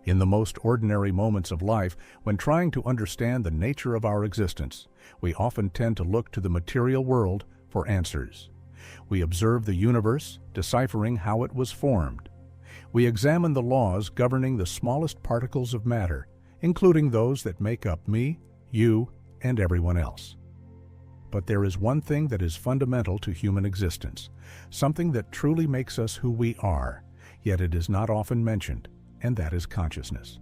In the most ordinary moments of life, when trying to understand the nature of our existence, we often tend to look to the material world for answers. We observe the universe, deciphering how it was formed. We examine the laws governing the smallest particles of matter, including those that make up me, you, and everyone else. But there is one thing that is fundamental to human existence, something that truly makes us who we are, yet it is not often mentioned, and that is consciousness.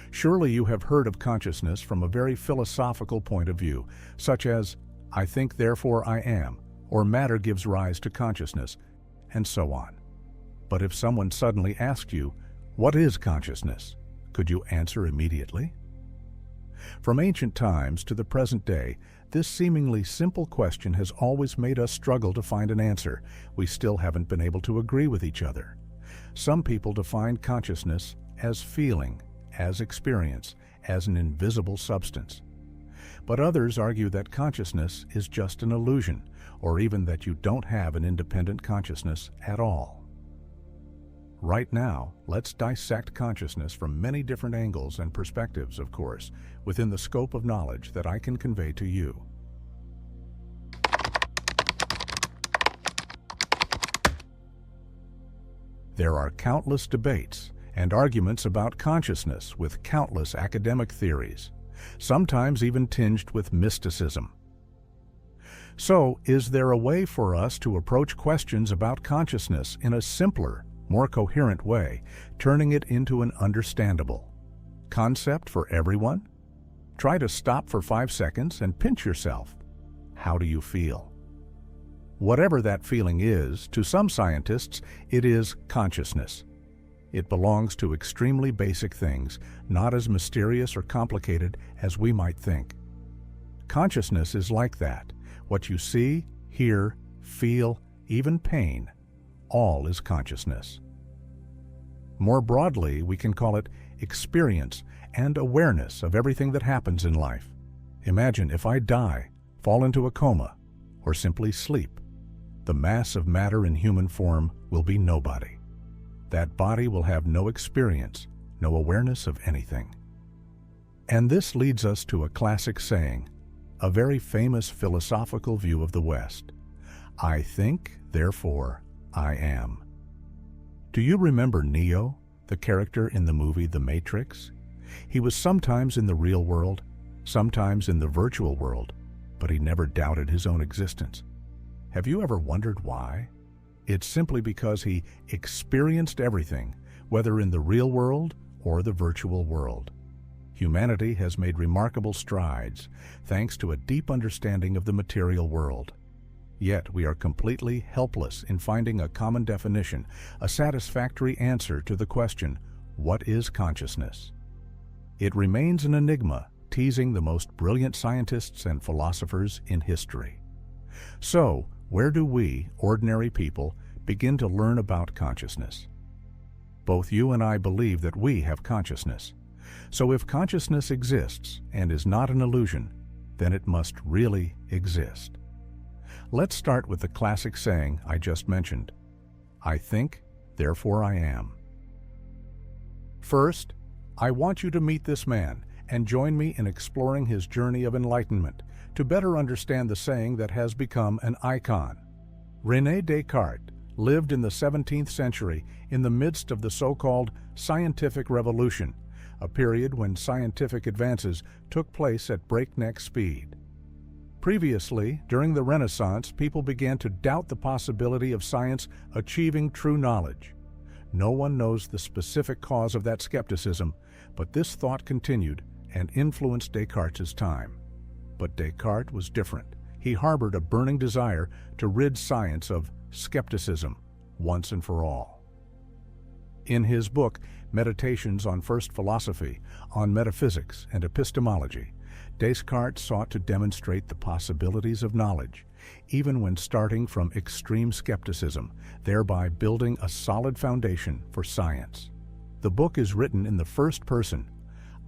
Surely you have heard of consciousness from a very philosophical point of view, such as, I think therefore I am, or matter gives rise to consciousness, and so on. But if someone suddenly asked you, what is consciousness? Could you answer immediately? From ancient times to the present day, this seemingly simple question has always made us struggle to find an answer. We still haven't been able to agree with each other. Some people define consciousness as feeling, as experience, as an invisible substance. But others argue that consciousness is just an illusion, or even that you don't have an independent consciousness at all. Right now, let's dissect consciousness from many different angles and perspectives, of course, within the scope of knowledge that I can convey to you. There are countless debates and arguments about consciousness with countless academic theories, sometimes even tinged with mysticism. So, is there a way for us to approach questions about consciousness in a simpler, more coherent way, turning it into an understandable concept for everyone? Try to stop for 5 seconds and pinch yourself. How do you feel? Whatever that feeling is, to some scientists, it is consciousness. It belongs to extremely basic things, not as mysterious or complicated as we might think. Consciousness is like that. What you see, hear, feel, even pain, all is consciousness. More broadly, we can call it experience and awareness of everything that happens in life. Imagine if I die, fall into a coma, or simply sleep. The mass of matter in human form will be nobody. That body will have no experience, no awareness of anything. And this leads us to a classic saying, a very famous philosophical view of the West. I think, therefore, I am. Do you remember Neo, the character in the movie The Matrix? He was sometimes in the real world, sometimes in the virtual world, but he never doubted his own existence. Have you ever wondered why? It's simply because he experienced everything, whether in the real world or the virtual world. Humanity has made remarkable strides, thanks to a deep understanding of the material world. Yet we are completely helpless in finding a common definition, a satisfactory answer to the question, what is consciousness? It remains an enigma, teasing the most brilliant scientists and philosophers in history. So, where do we, ordinary people, begin to learn about consciousness? Both you and I believe that we have consciousness. So if consciousness exists and is not an illusion, then it must really exist. Let's start with the classic saying I just mentioned. I think, therefore I am. First, I want you to meet this man and join me in exploring his journey of enlightenment to better understand the saying that has become an icon. René Descartes lived in the 17th century in the midst of the so-called scientific revolution, a period when scientific advances took place at breakneck speed. Previously, during the Renaissance, people began to doubt the possibility of science achieving true knowledge. No one knows the specific cause of that skepticism, but this thought continued and influenced Descartes' time. But Descartes was different. He harbored a burning desire to rid science of skepticism once and for all. In his book, Meditations on First Philosophy, on Metaphysics and Epistemology, Descartes sought to demonstrate the possibilities of knowledge, even when starting from extreme skepticism, thereby building a solid foundation for science. The book is written in the first person,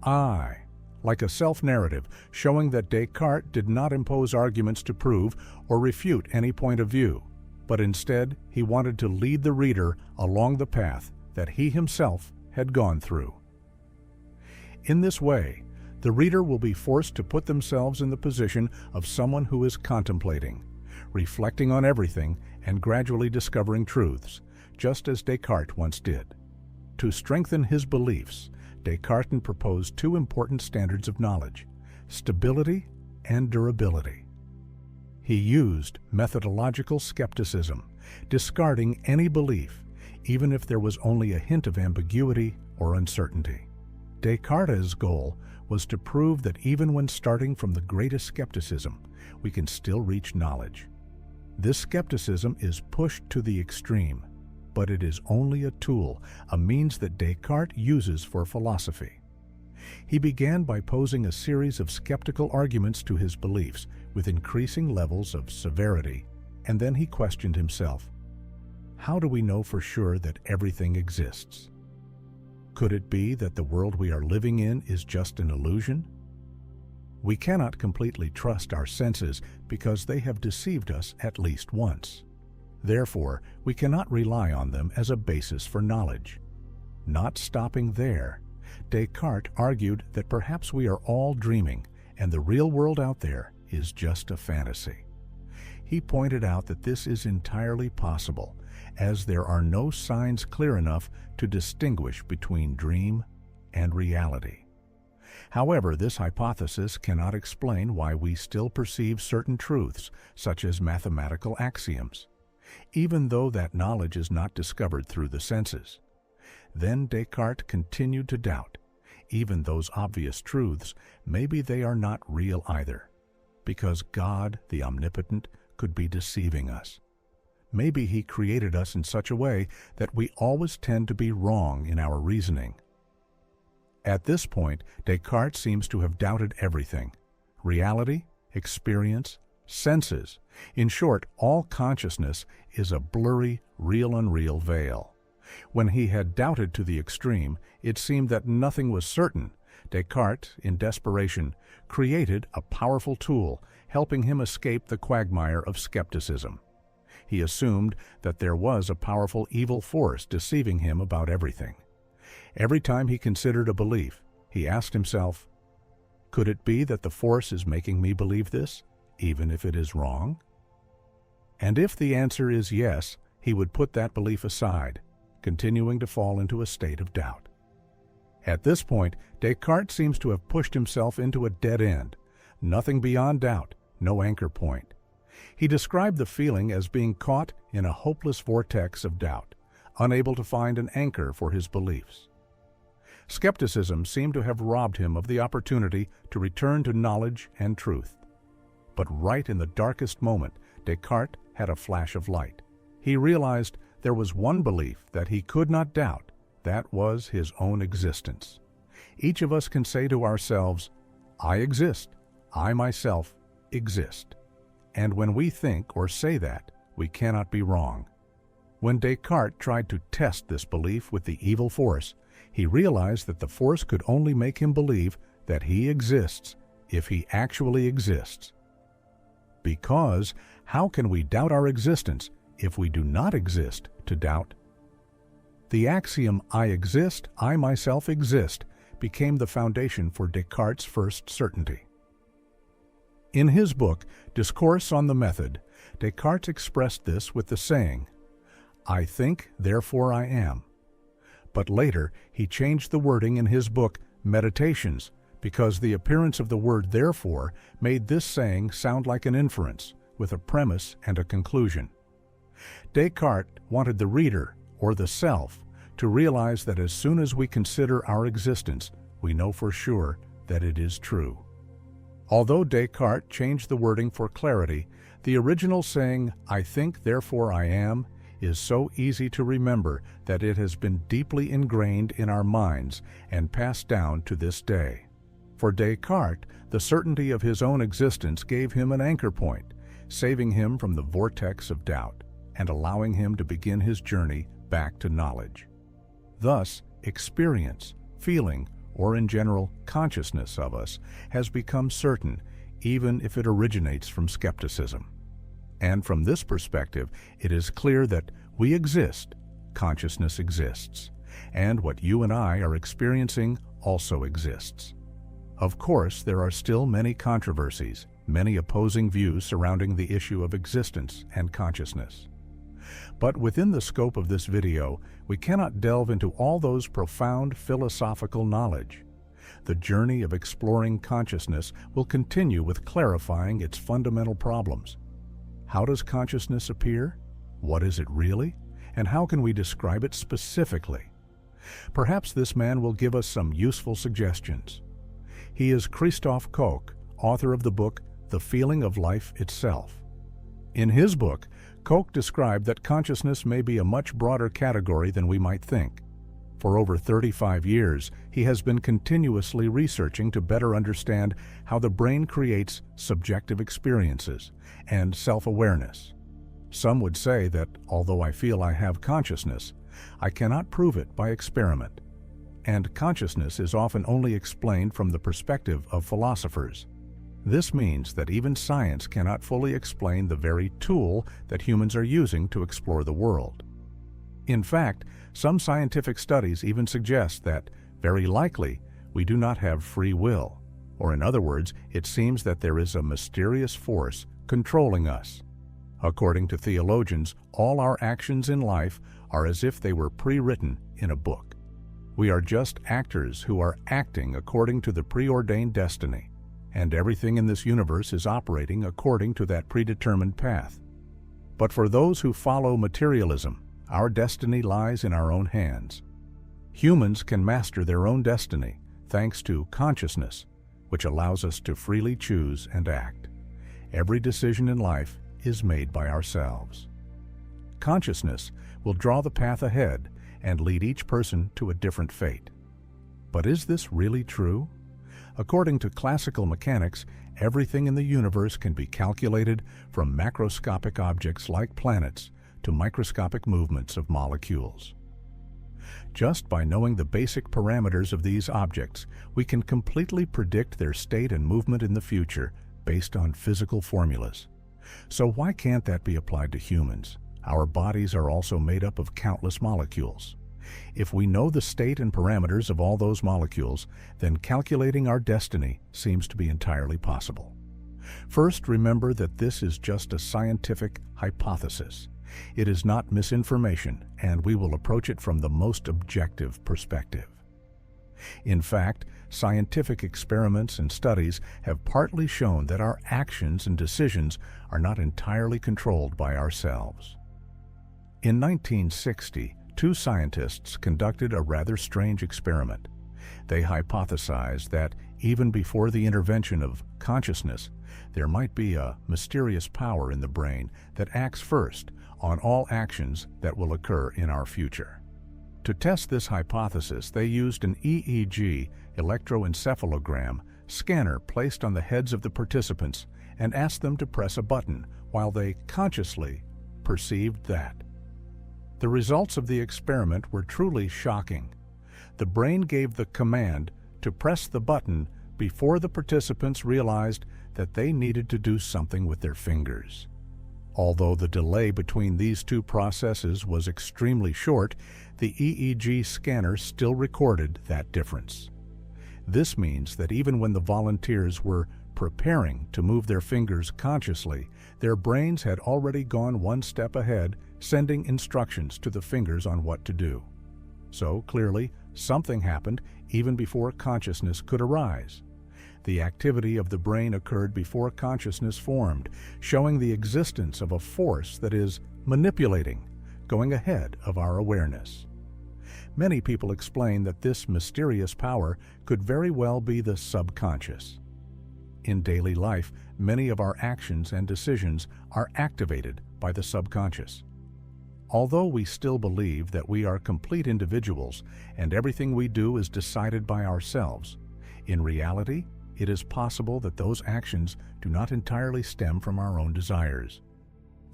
I, like a self-narrative showing that Descartes did not impose arguments to prove or refute any point of view, but instead he wanted to lead the reader along the path that he himself had gone through. In this way, the reader will be forced to put themselves in the position of someone who is contemplating, reflecting on everything, and gradually discovering truths, just as Descartes once did. To strengthen his beliefs, Descartes proposed two important standards of knowledge: stability and durability. He used methodological skepticism, discarding any belief, even if there was only a hint of ambiguity or uncertainty. Descartes' goal was to prove that even when starting from the greatest skepticism, we can still reach knowledge. This skepticism is pushed to the extreme, but it is only a tool, a means that Descartes uses for philosophy. He began by posing a series of skeptical arguments to his beliefs with increasing levels of severity, and then he questioned himself. How do we know for sure that everything exists? Could it be that the world we are living in is just an illusion? We cannot completely trust our senses because they have deceived us at least once. Therefore, we cannot rely on them as a basis for knowledge. Not stopping there, Descartes argued that perhaps we are all dreaming and the real world out there is just a fantasy. He pointed out that this is entirely possible, as there are no signs clear enough to distinguish between dream and reality. However, this hypothesis cannot explain why we still perceive certain truths, such as mathematical axioms, even though that knowledge is not discovered through the senses. Then Descartes continued to doubt. Even those obvious truths, maybe they are not real either, because God, the Omnipotent, could be deceiving us. Maybe He created us in such a way that we always tend to be wrong in our reasoning. At this point, Descartes seems to have doubted everything: reality, experience, senses. In short, all consciousness is a blurry, real-unreal veil. When he had doubted to the extreme, it seemed that nothing was certain. Descartes, in desperation, created a powerful tool, helping him escape the quagmire of skepticism. He assumed that there was a powerful evil force deceiving him about everything. Every time he considered a belief, he asked himself, could it be that the force is making me believe this, even if it is wrong? And if the answer is yes, he would put that belief aside, continuing to fall into a state of doubt. At this point, Descartes seems to have pushed himself into a dead end, nothing beyond doubt, no anchor point. He described the feeling as being caught in a hopeless vortex of doubt, unable to find an anchor for his beliefs. Skepticism seemed to have robbed him of the opportunity to return to knowledge and truth. But right in the darkest moment, Descartes had a flash of light. He realized there was one belief that he could not doubt. That was his own existence. Each of us can say to ourselves, I exist. I myself exist. And when we think or say that, we cannot be wrong. When Descartes tried to test this belief with the evil force, he realized that the force could only make him believe that he exists if he actually exists. Because how can we doubt our existence if we do not exist to doubt? The axiom, I exist, I myself exist, became the foundation for Descartes' first certainty. In his book, Discourse on the Method, Descartes expressed this with the saying, I think, therefore I am. But later, he changed the wording in his book, Meditations, because the appearance of the word therefore made this saying sound like an inference, with a premise and a conclusion. Descartes wanted the reader, or the self, to realize that as soon as we consider our existence, we know for sure that it is true. Although Descartes changed the wording for clarity, the original saying, I think, therefore I am, is so easy to remember that it has been deeply ingrained in our minds and passed down to this day. For Descartes, the certainty of his own existence gave him an anchor point, saving him from the vortex of doubt and allowing him to begin his journey back to knowledge. Thus, experience, feeling, or in general, consciousness of us has become certain, even if it originates from skepticism. And from this perspective, it is clear that we exist, consciousness exists, and what you and I are experiencing also exists. Of course, there are still many controversies, many opposing views surrounding the issue of existence and consciousness. But within the scope of this video, we cannot delve into all those profound philosophical knowledge. The journey of exploring consciousness will continue with clarifying its fundamental problems. How does consciousness appear? What is it really? And how can we describe it specifically? Perhaps this man will give us some useful suggestions. He is Christoph Koch, author of the book The Feeling of Life Itself. In his book, Koch described that consciousness may be a much broader category than we might think. For over 35 years, he has been continuously researching to better understand how the brain creates subjective experiences and self-awareness. Some would say that, although I feel I have consciousness, I cannot prove it by experiment. And consciousness is often only explained from the perspective of philosophers. This means that even science cannot fully explain the very tool that humans are using to explore the world. In fact, some scientific studies even suggest that, very likely, we do not have free will, or in other words, it seems that there is a mysterious force controlling us. According to theologians, all our actions in life are as if they were pre-written in a book. We are just actors who are acting according to the preordained destiny, and everything in this universe is operating according to that predetermined path. But for those who follow materialism, our destiny lies in our own hands. Humans can master their own destiny thanks to consciousness, which allows us to freely choose and act. Every decision in life is made by ourselves. Consciousness will draw the path ahead and lead each person to a different fate. But is this really true? According to classical mechanics, everything in the universe can be calculated from macroscopic objects like planets to microscopic movements of molecules. Just by knowing the basic parameters of these objects, we can completely predict their state and movement in the future based on physical formulas. So why can't that be applied to humans? Our bodies are also made up of countless molecules. If we know the state and parameters of all those molecules, then calculating our destiny seems to be entirely possible. First, remember that this is just a scientific hypothesis. It is not misinformation, and we will approach it from the most objective perspective. In fact, scientific experiments and studies have partly shown that our actions and decisions are not entirely controlled by ourselves. In 1960, two scientists conducted a rather strange experiment. They hypothesized that even before the intervention of consciousness, there might be a mysterious power in the brain that acts first on all actions that will occur in our future. To test this hypothesis, they used an EEG electroencephalogram scanner placed on the heads of the participants and asked them to press a button while they consciously perceived that. The results of the experiment were truly shocking. The brain gave the command to press the button before the participants realized that they needed to do something with their fingers. Although the delay between these two processes was extremely short, the EEG scanner still recorded that difference. This means that even when the volunteers were preparing to move their fingers consciously, their brains had already gone one step ahead, sending instructions to the fingers on what to do. So clearly, something happened even before consciousness could arise. The activity of the brain occurred before consciousness formed, showing the existence of a force that is manipulating, going ahead of our awareness. Many people explain that this mysterious power could very well be the subconscious. In daily life, many of our actions and decisions are activated by the subconscious. Although we still believe that we are complete individuals and everything we do is decided by ourselves, in reality, it is possible that those actions do not entirely stem from our own desires.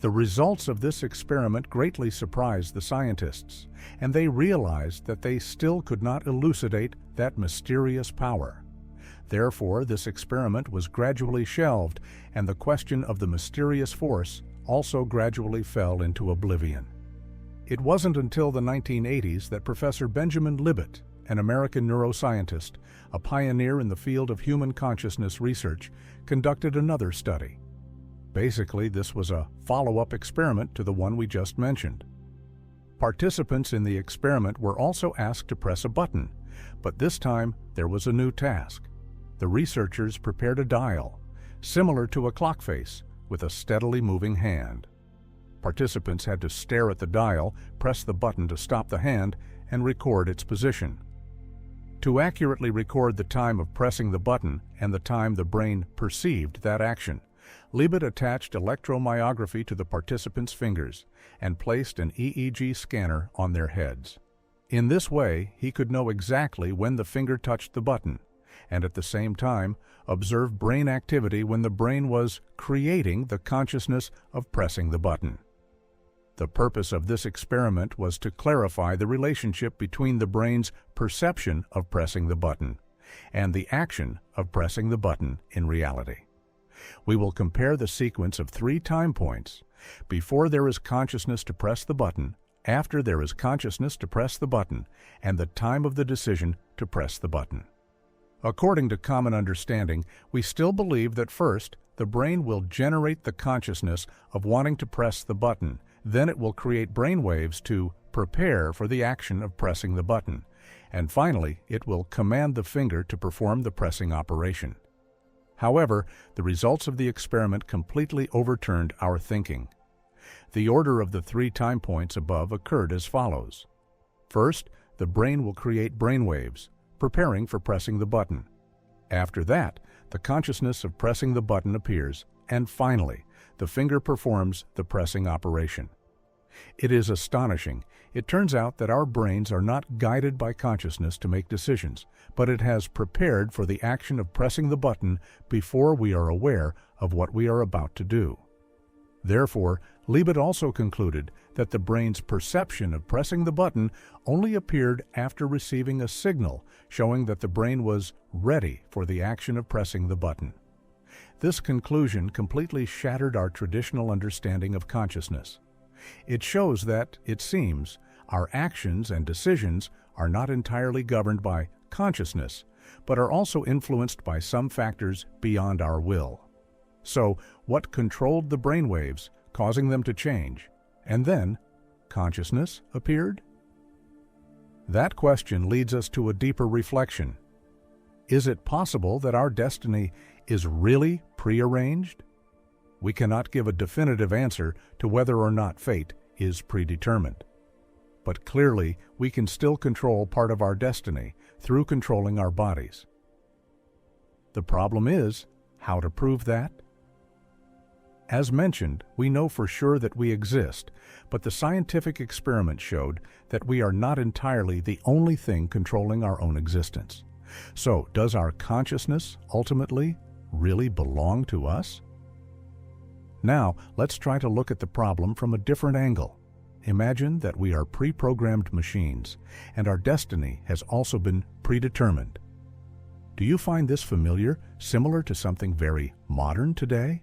The results of this experiment greatly surprised the scientists, and they realized that they still could not elucidate that mysterious power. Therefore, this experiment was gradually shelved, and the question of the mysterious force also gradually fell into oblivion. It wasn't until the 1980s that Professor Benjamin Libet, an American neuroscientist, a pioneer in the field of human consciousness research, conducted another study. Basically, this was a follow-up experiment to the one we just mentioned. Participants in the experiment were also asked to press a button, but this time there was a new task. The researchers prepared a dial, similar to a clock face, with a steadily moving hand. Participants had to stare at the dial, press the button to stop the hand, and record its position. To accurately record the time of pressing the button and the time the brain perceived that action, Libet attached electromyography to the participants' fingers and placed an EEG scanner on their heads. In this way, he could know exactly when the finger touched the button, and at the same time observe brain activity when the brain was creating the consciousness of pressing the button. The purpose of this experiment was to clarify the relationship between the brain's perception of pressing the button and the action of pressing the button in reality. We will compare the sequence of 3 time points: before there is consciousness to press the button, after there is consciousness to press the button, and the time of the decision to press the button. According to common understanding, we still believe that first, the brain will generate the consciousness of wanting to press the button. Then it will create brain waves to prepare for the action of pressing the button. And finally, it will command the finger to perform the pressing operation. However, the results of the experiment completely overturned our thinking. The order of the 3 time points above occurred as follows. First, the brain will create brain waves, preparing for pressing the button. After that, the consciousness of pressing the button appears, and finally, the finger performs the pressing operation. It is astonishing. It turns out that our brains are not guided by consciousness to make decisions, but it has prepared for the action of pressing the button before we are aware of what we are about to do. Therefore, Libet also concluded that the brain's perception of pressing the button only appeared after receiving a signal showing that the brain was ready for the action of pressing the button. This conclusion completely shattered our traditional understanding of consciousness. It shows that, it seems, our actions and decisions are not entirely governed by consciousness, but are also influenced by some factors beyond our will. So, what controlled the brainwaves, causing them to change? And then, consciousness appeared? That question leads us to a deeper reflection. Is it possible that our destiny is really prearranged? We cannot give a definitive answer to whether or not fate is predetermined. But clearly, we can still control part of our destiny through controlling our bodies. The problem is, how to prove that? As mentioned, we know for sure that we exist, but the scientific experiment showed that we are not entirely the only thing controlling our own existence. So, does our consciousness ultimately really belong to us? Now, let's try to look at the problem from a different angle. Imagine that we are pre-programmed machines, and our destiny has also been predetermined. Do you find this familiar, similar to something very modern today?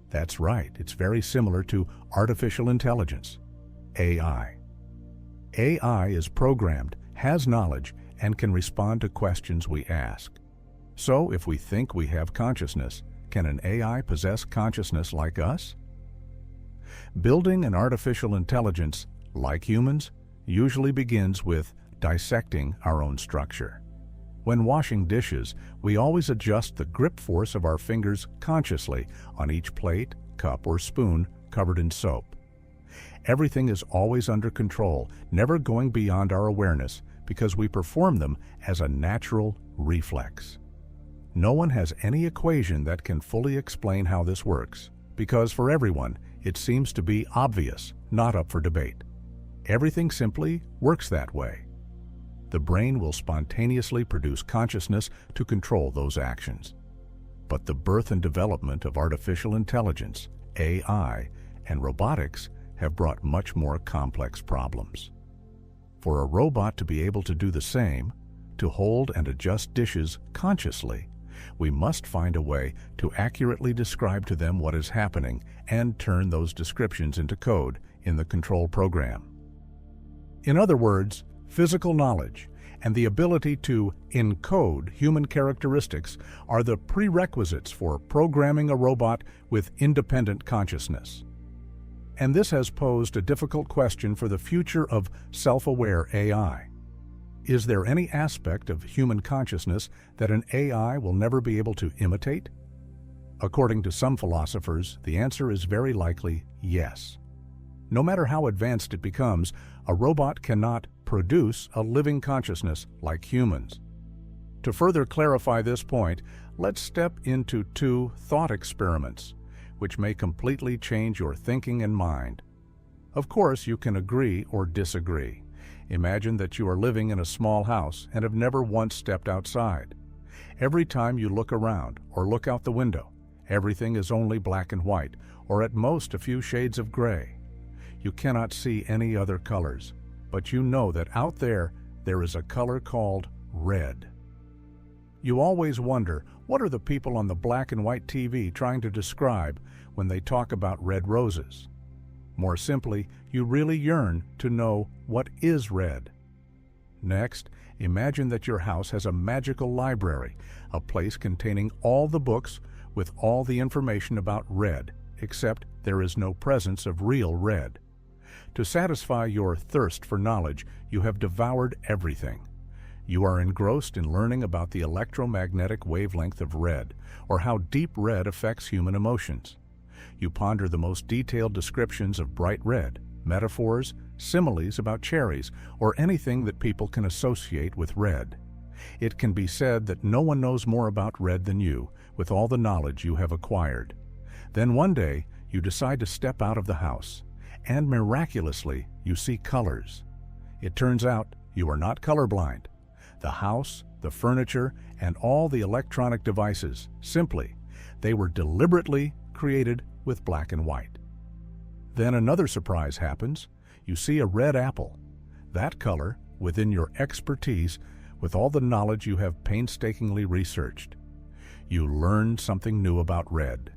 That's right, it's very similar to artificial intelligence, AI. AI is programmed, has knowledge, and can respond to questions we ask. So, if we think we have consciousness, can an AI possess consciousness like us? Building an artificial intelligence, like humans, usually begins with dissecting our own structure. When washing dishes, we always adjust the grip force of our fingers consciously on each plate, cup, or spoon covered in soap. Everything is always under control, never going beyond our awareness, because we perform them as a natural reflex. No one has any equation that can fully explain how this works, because for everyone, it seems to be obvious, not up for debate. Everything simply works that way. The brain will spontaneously produce consciousness to control those actions. But the birth and development of artificial intelligence, AI, and robotics have brought much more complex problems. For a robot to be able to do the same, to hold and adjust dishes consciously, we must find a way to accurately describe to them what is happening and turn those descriptions into code in the control program. In other words, physical knowledge and the ability to encode human characteristics are the prerequisites for programming a robot with independent consciousness. And this has posed a difficult question for the future of self-aware AI. Is there any aspect of human consciousness that an AI will never be able to imitate? According to some philosophers, the answer is very likely yes. No matter how advanced it becomes, a robot cannot produce a living consciousness like humans. To further clarify this point, let's step into two thought experiments, which may completely change your thinking and mind. Of course, you can agree or disagree. Imagine that you are living in a small house and have never once stepped outside. Every time you look around or look out the window, everything is only black and white, or at most a few shades of gray. You cannot see any other colors, but you know that out there is a color called red. You always wonder, what are the people on the black and white TV trying to describe when they talk about red roses? More simply, you really yearn to know what is red. Next, imagine that your house has a magical library, a place containing all the books with all the information about red, except there is no presence of real red. To satisfy your thirst for knowledge, you have devoured everything. You are engrossed in learning about the electromagnetic wavelength of red, or how deep red affects human emotions. You ponder the most detailed descriptions of bright red, metaphors, similes about cherries, or anything that people can associate with red. It can be said that no one knows more about red than you, with all the knowledge you have acquired. Then one day, you decide to step out of the house, and miraculously, you see colors. It turns out you are not colorblind. The house, the furniture, and all the electronic devices, they were deliberately created with black and white. Then another surprise happens. You see a red apple. That color, within your expertise, with all the knowledge you have painstakingly researched. You learn something new about red.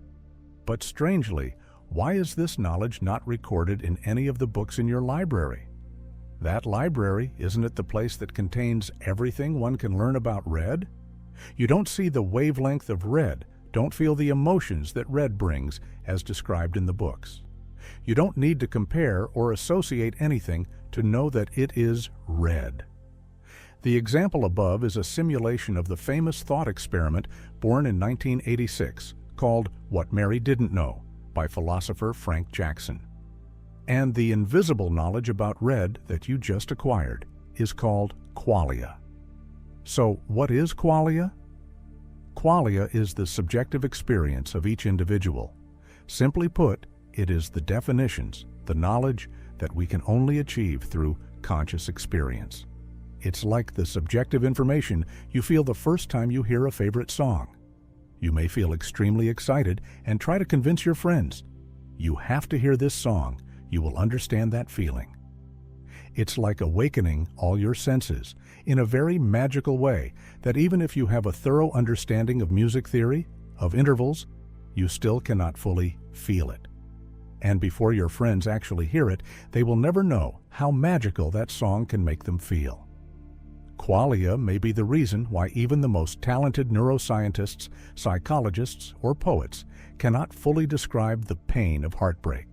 But strangely, why is this knowledge not recorded in any of the books in your library? That library, isn't it the place that contains everything one can learn about red? You don't see the wavelength of red, don't feel the emotions that red brings, as described in the books. You don't need to compare or associate anything to know that it is red. The example above is a simulation of the famous thought experiment born in 1986, called What Mary Didn't Know, by philosopher Frank Jackson. And the invisible knowledge about red that you just acquired is called qualia. So what is qualia? Qualia is the subjective experience of each individual. Simply put, it is the definitions, the knowledge that we can only achieve through conscious experience. It's like the subjective information you feel the first time you hear a favorite song. You may feel extremely excited and try to convince your friends. You have to hear this song. You will understand that feeling. It's like awakening all your senses in a very magical way that even if you have a thorough understanding of music theory, of intervals, you still cannot fully feel it. And before your friends actually hear it, they will never know how magical that song can make them feel. Qualia may be the reason why even the most talented neuroscientists, psychologists, or poets cannot fully describe the pain of heartbreak.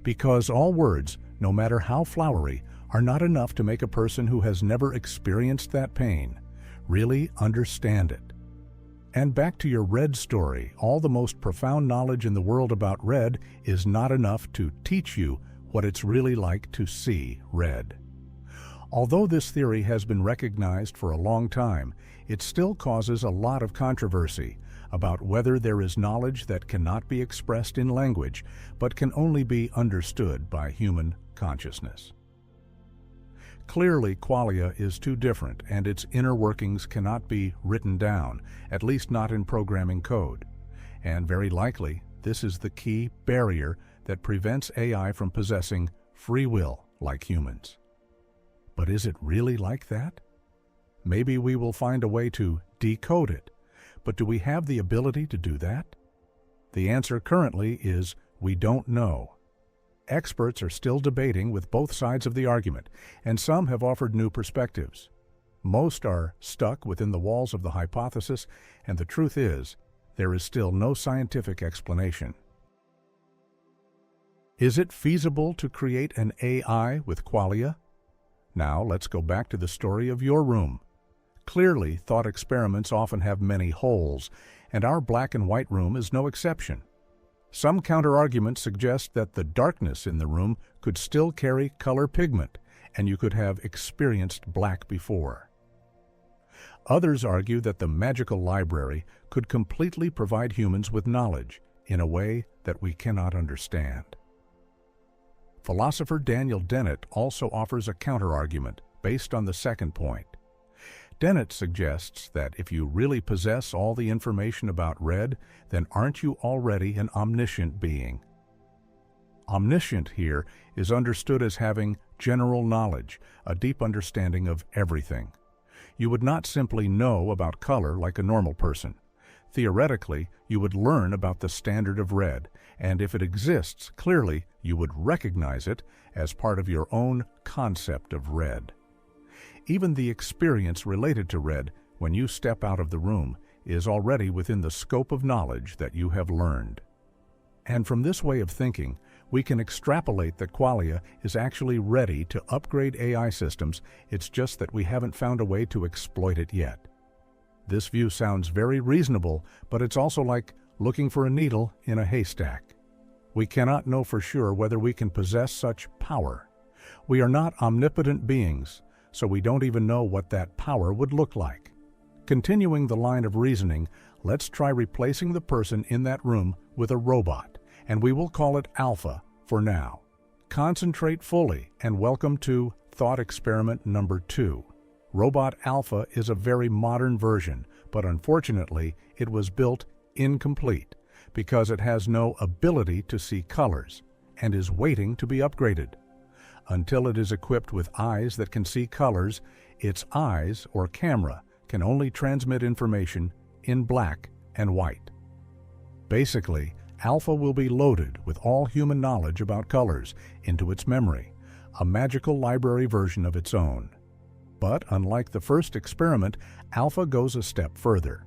Because all words, no matter how flowery, are not enough to make a person who has never experienced that pain really understand it. And back to your red story, all the most profound knowledge in the world about red is not enough to teach you what it's really like to see red. Although this theory has been recognized for a long time, it still causes a lot of controversy about whether there is knowledge that cannot be expressed in language, but can only be understood by human consciousness. Clearly, qualia is too different, and its inner workings cannot be written down, at least not in programming code. And very likely, this is the key barrier that prevents AI from possessing free will like humans. But is it really like that? Maybe we will find a way to decode it, but do we have the ability to do that? The answer currently is we don't know. Experts are still debating with both sides of the argument, and some have offered new perspectives. Most are stuck within the walls of the hypothesis, and the truth is, there is still no scientific explanation. Is it feasible to create an AI with qualia? Now let's go back to the story of your room. Clearly, thought experiments often have many holes, and our black and white room is no exception. Some counterarguments suggest that the darkness in the room could still carry color pigment, and you could have experienced black before. Others argue that the magical library could completely provide humans with knowledge in a way that we cannot understand. Philosopher Daniel Dennett also offers a counterargument based on the second point. Dennett suggests that if you really possess all the information about red, then aren't you already an omniscient being? Omniscient here is understood as having general knowledge, a deep understanding of everything. You would not simply know about color like a normal person. Theoretically, you would learn about the standard of red, and if it exists clearly, you would recognize it as part of your own concept of red. Even the experience related to red when you step out of the room is already within the scope of knowledge that you have learned. And from this way of thinking, we can extrapolate that qualia is actually ready to upgrade AI systems, it's just that we haven't found a way to exploit it yet. This view sounds very reasonable, but it's also like looking for a needle in a haystack. We cannot know for sure whether we can possess such power. We are not omnipotent beings, so we don't even know what that power would look like. Continuing the line of reasoning, let's try replacing the person in that room with a robot, and we will call it Alpha for now. Concentrate fully and welcome to thought experiment number 2. Robot Alpha is a very modern version, but unfortunately it was built incomplete because it has no ability to see colors and is waiting to be upgraded. Until it is equipped with eyes that can see colors, its eyes, or camera, can only transmit information in black and white. Basically, Alpha will be loaded with all human knowledge about colors into its memory, a magical library version of its own. But unlike the first experiment, Alpha goes a step further.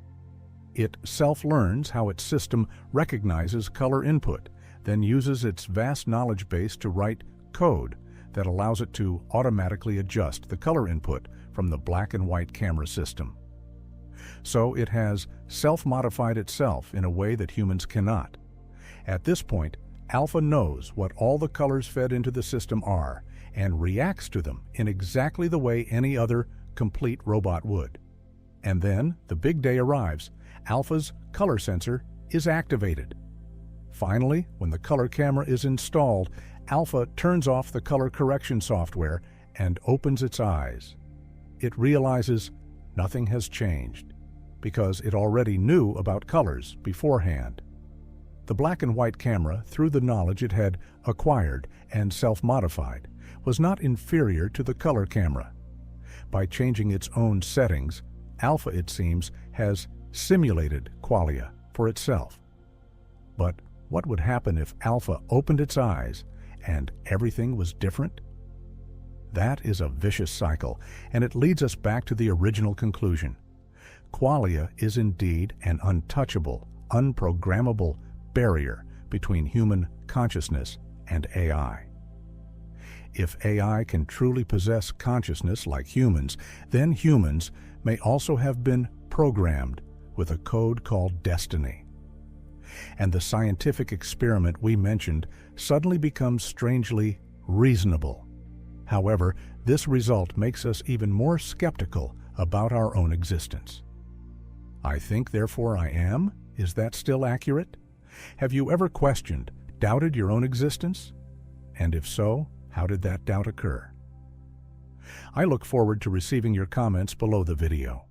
It self-learns how its system recognizes color input, then uses its vast knowledge base to write code that allows it to automatically adjust the color input from the black and white camera system. So it has self-modified itself in a way that humans cannot. At this point, Alpha knows what all the colors fed into the system are and reacts to them in exactly the way any other complete robot would. And then the big day arrives. Alpha's color sensor is activated. Finally, when the color camera is installed, Alpha turns off the color correction software and opens its eyes. It realizes nothing has changed because it already knew about colors beforehand. The black and white camera, through the knowledge it had acquired and self-modified, was not inferior to the color camera. By changing its own settings, Alpha, it seems, has simulated qualia for itself. But what would happen if Alpha opened its eyes and everything was different? That is a vicious cycle, and it leads us back to the original conclusion. Qualia is indeed an untouchable, unprogrammable barrier between human consciousness and AI. If AI can truly possess consciousness like humans, then humans may also have been programmed with a code called destiny. And the scientific experiment we mentioned suddenly becomes strangely reasonable. However, this result makes us even more skeptical about our own existence. I think, therefore I am? Is that still accurate? Have you ever questioned, doubted your own existence? And if so, how did that doubt occur? I look forward to receiving your comments below the video.